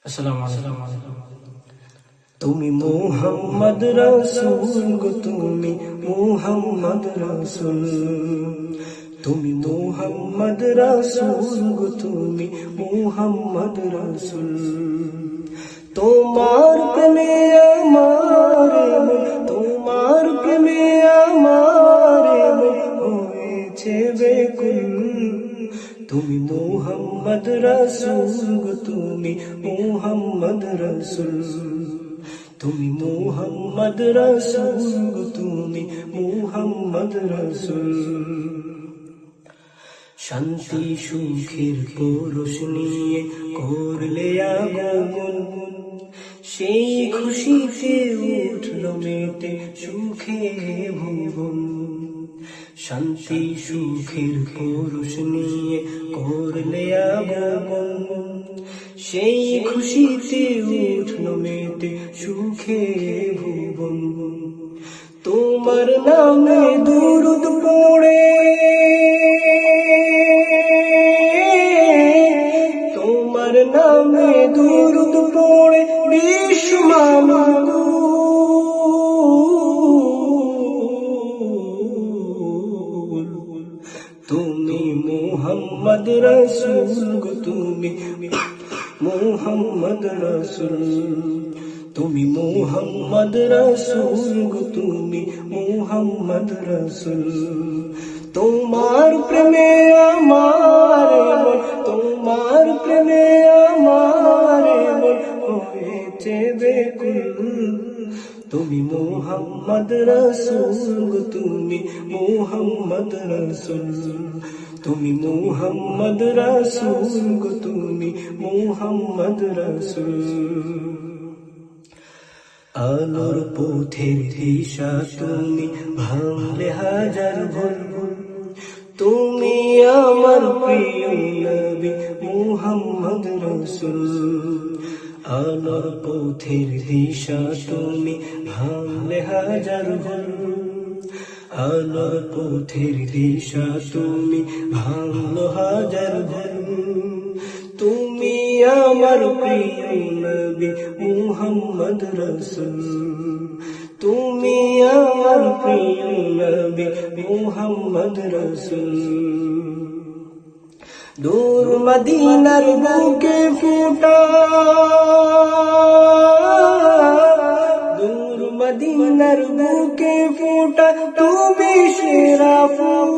আসসালামু আলাইকুম। তুমি মুহাম্মদ রাসূল গো, তুমি মুহাম্মদ রাসূল, তুমি মুহাম্মদ রাসূল গো, তুমি মুহাম্মদ রাসূল। তোমার প্রেমে আমার মন, তোমার প্রেমে আমার মন হয়েছে বেকুল। তুমি মুহাম্মদ রাসূল গো, তুমি মুহাম্মদ রাসূল, তুমি মুহাম্মদ রাসূল গো, তুমি মুহাম্মদ রাসূল। শান্তি সুখের পরশ নিয়ে করলে আগমন, সেই খুশিতে উঠল মেতে সুখে ভুবন। শান্তি সুখের পরশ নিয়ে করলে আগমন, সেই খুশিতে উঠল মেতে সুখে ভুবন। তোমার নামে দুরূদ পড়ে, তোমার নামে দুরূদ পড়ে বিশ্ব মানব। তুমি মুহাম্মদ রাসূল গো, তুমি মুহাম্মদ রাসূল, তুমি মুহাম্মদ রাসূল গো, তুমি মুহাম্মদ রাসূল। তোমার প্রেমে আমার মন, তোমার প্রেমে আমার মন হয়েছে বেকুল। তুমি মুহাম্মদ রাসূল গো, তুমি মুহাম্মদ রাসূল, তুমি মুহাম্মদ রাসূল গো, তুমি মুহাম্মদ রাসূল। আলোর পথের দিশা তুমি ভাঙলে হাজার ভুল, তুমি আমার প্রিয় নবী মুহাম্মদ রাসূল। আলোর পথের দিশা তুমি ভাঙলে হাজার ভুল, আলোর পথের দিশা তুমি ভাঙলো হাজার ভুল। তুমি আমার প্রিয় নবী মুহাম্মদ রাসূল, তুমি আমার প্রিয় নবী মুহাম্মদ রাসূল। দূর মদিনার বুকে ফুটা, দূর মদিনার বুকে ফুটা তুমি সেরা ফুল।